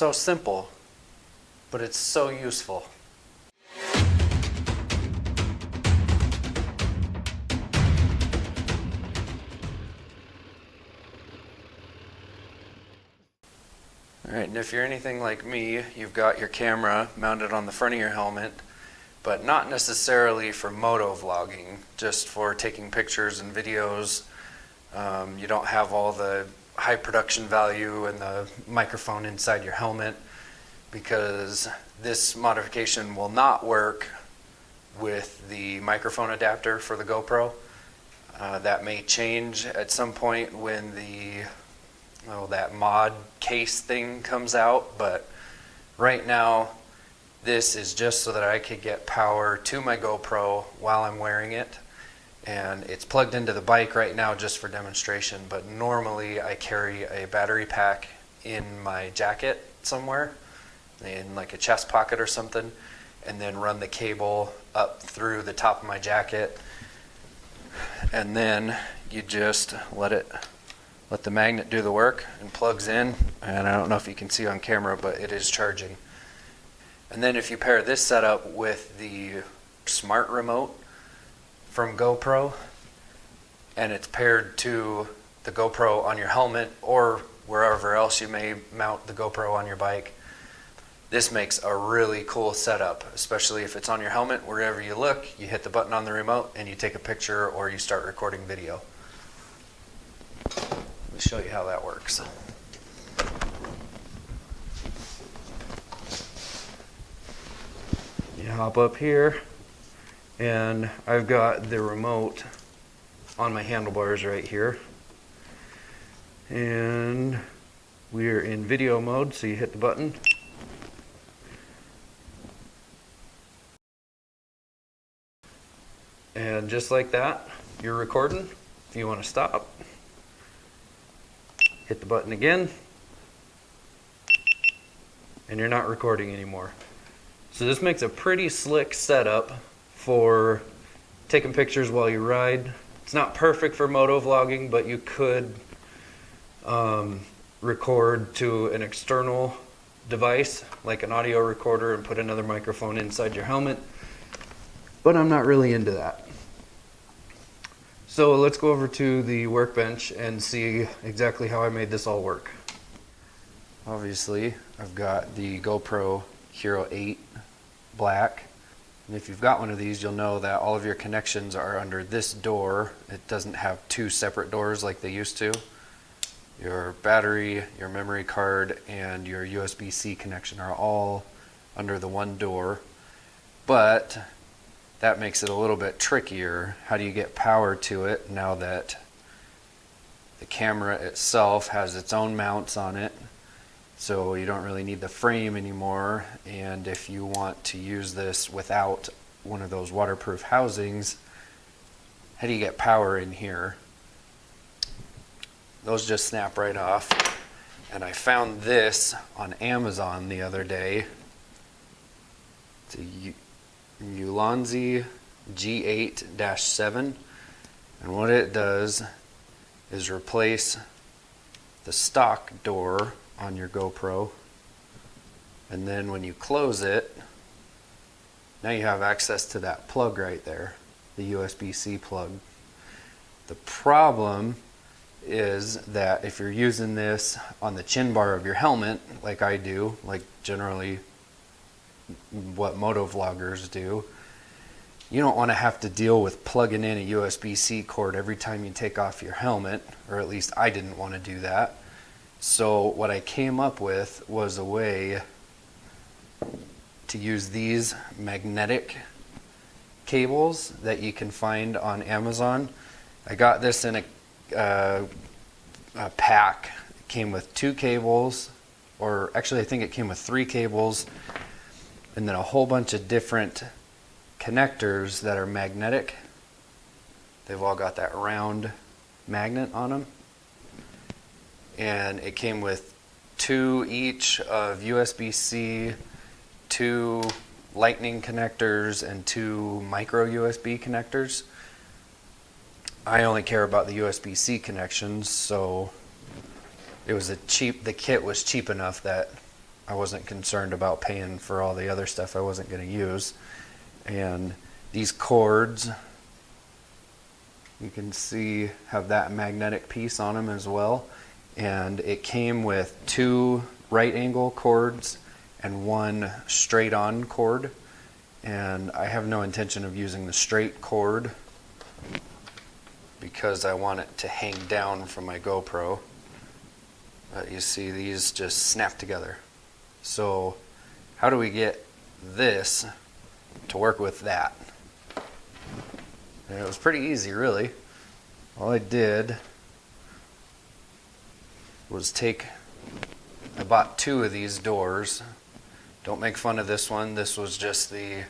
so simple, but it's so useful. Alright, and if you're anything like me, you've got your camera mounted on the front of your helmet, but not necessarily for moto vlogging, just for taking pictures and videos. You don't have all the high production value and the microphone inside your helmet, because this modification will not work with the microphone adapter for the GoPro. That may change at some point when that mod case thing comes out, but right now this is just so that I could get power to my GoPro while I'm wearing it, and it's plugged into the bike right now just for demonstration, but normally I carry a battery pack in my jacket somewhere, in like a chest pocket or something, and then run the cable up through the top of my jacket, and then you just let the magnet do the work and plugs in, and I don't know if you can see on camera, but it is charging. And then if you pair this setup with the smart remote from GoPro, and it's paired to the GoPro on your helmet or wherever else you may mount the GoPro on your bike, this makes a really cool setup, especially if it's on your helmet. Wherever you look, you hit the button on the remote and you take a picture or you start recording video. Let me show you how that works. You hop up here, and I've got the remote on my handlebars right here, and we're in video mode, so you hit the button. And just like that, you're recording. If you want to stop, hit the button again, and you're not recording anymore. So this makes a pretty slick setup for taking pictures while you ride. It's not perfect for moto vlogging, but you could record to an external device like an audio recorder and put another microphone inside your helmet, but I'm not really into that. So let's go over to the workbench and see exactly how I made this all work. Obviously, I've got the GoPro Hero 8 black, and if you've got one of these, you'll know that all of your connections are under this door. It doesn't have two separate doors like they used to. Your battery, your memory card, and your USB-C connection are all under the one door, but that makes it a little bit trickier. How do you get power to it now that the camera itself has its own mounts on it? So you don't really need the frame anymore, and if you want to use this without one of those waterproof housings, how do you get power in here? Those just snap right off, and I found this on Amazon the other day. It's a Ulanzi G8-7, and what it does is replace the stock door on your GoPro, and then when you close it, now you have access to that plug right there, the USB-C plug. The problem is that if you're using this on the chin bar of your helmet, like I do, like generally what moto vloggers do, you don't want to have to deal with plugging in a USB-C cord every time you take off your helmet, or at least I didn't want to do that. So what I came up with was a way to use these magnetic cables that you can find on Amazon. I got this in a pack. It came with 2 cables, or actually I think it came with 3 cables, and then a whole bunch of different connectors that are magnetic. They've all got that round magnet on them, and it came with 2 each of USB-C, 2 lightning connectors, and 2 micro USB connectors. I only care about the USB-C connections, so it was the kit was cheap enough that I wasn't concerned about paying for all the other stuff I wasn't going to use. And these cords, you can see, have that magnetic piece on them as well. And it came with 2 right angle cords and 1 straight on cord. And I have no intention of using the straight cord because I want it to hang down from my GoPro. But you see these just snap together. So how do we get this to work with that? And it was pretty easy, really. All I did was I bought 2 of these doors. Don't make fun of this one. This was just the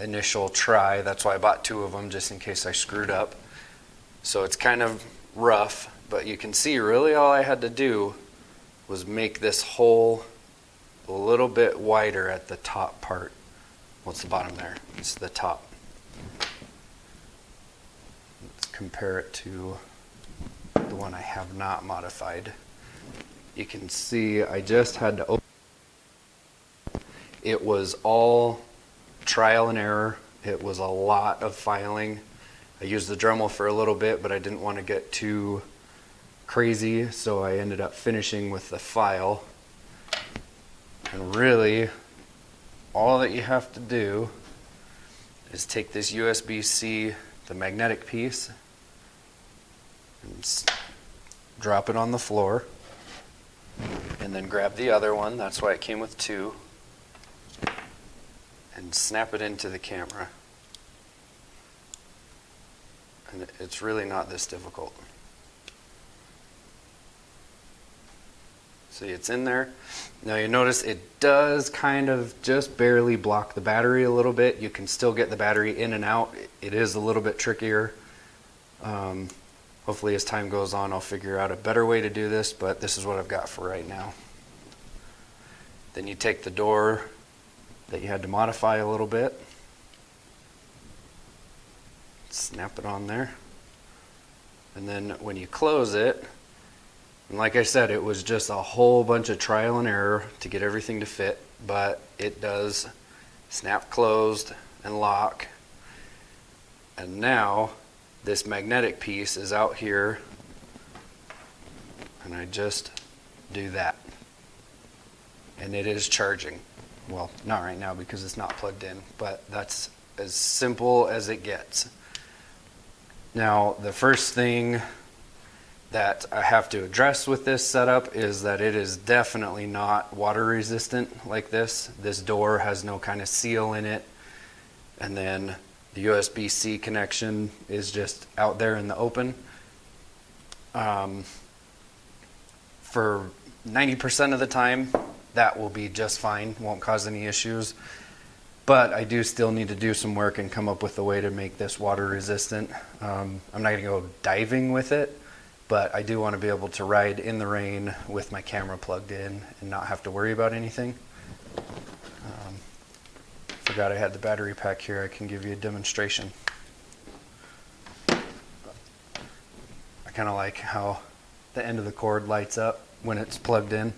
initial try. That's why I bought 2 of them, just in case I screwed up. So it's kind of rough, but you can see really all I had to do was make this hole a little bit wider at the top part. What's the bottom there? It's the top. Let's compare it to the one I have not modified. You can see I just had to open. It was all trial and error. It was a lot of filing. I used the Dremel for a little bit, but I didn't want to get too crazy, so I ended up finishing with the file. And really, all that you have to do is take this USB-C, the magnetic piece, and drop it on the floor, and then grab the other one, that's why it came with 2, and snap it into the camera. And it's really not this difficult. See, it's in there. Now you notice it does kind of just barely block the battery a little bit. You can still get the battery in and out. It is a little bit trickier. Hopefully as time goes on I'll figure out a better way to do this, but this is what I've got for right now. Then you take the door that you had to modify a little bit, snap it on there, and then when you close it, and like I said, it was just a whole bunch of trial and error to get everything to fit, but it does snap closed and lock. And now this magnetic piece is out here, and I just do that, and it is charging. Well, not right now because it's not plugged in, but that's as simple as it gets. Now, the first thing that I have to address with this setup is that it is definitely not water resistant like this. This door has no kind of seal in it, and then the USB-C connection is just out there in the open. For 90% of the time, that will be just fine, won't cause any issues. But I do still need to do some work and come up with a way to make this water resistant. I'm not going to go diving with it, but I do want to be able to ride in the rain with my camera plugged in and not have to worry about anything. Forgot I had the battery pack here. I can give you a demonstration. I kind of like how the end of the cord lights up when it's plugged in.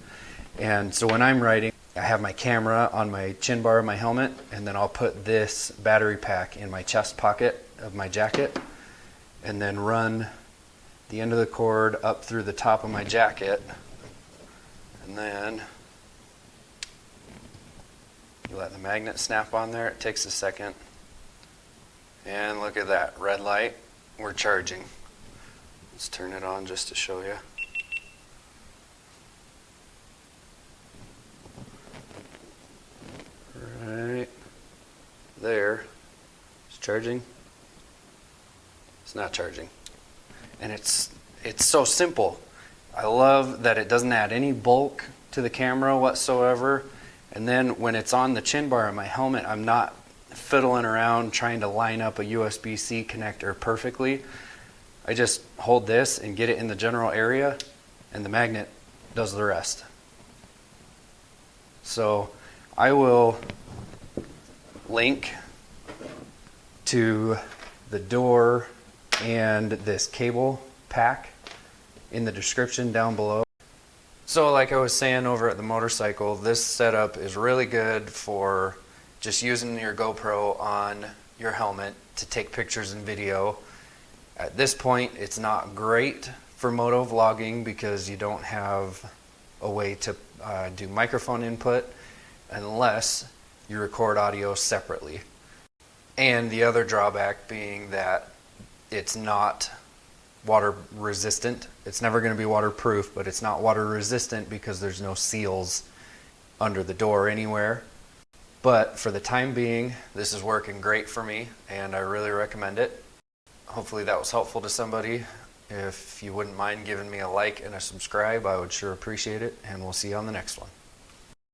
And so when I'm riding, I have my camera on my chin bar of my helmet, and then I'll put this battery pack in my chest pocket of my jacket, and then run the end of the cord up through the top of my jacket, and then you let the magnet snap on there. It takes a second, and look at that red light. We're charging. Let's turn it on just to show you. Right there. It's charging. It's not charging. And it's so simple. I love that it doesn't add any bulk to the camera whatsoever. And then when it's on the chin bar of my helmet, I'm not fiddling around trying to line up a USB-C connector perfectly. I just hold this and get it in the general area, and the magnet does the rest. So I will link to the door and this cable pack in the description down below. So like I was saying over at the motorcycle, this setup is really good for just using your GoPro on your helmet to take pictures and video. At this point, it's not great for moto vlogging because you don't have a way to do microphone input unless you record audio separately. And the other drawback being that it's not water resistant. It's never going to be waterproof, but it's not water resistant because there's no seals under the door anywhere. But for the time being, this is working great for me and I really recommend it. Hopefully that was helpful to somebody. If you wouldn't mind giving me a like and a subscribe, I would sure appreciate it, and we'll see you on the next one.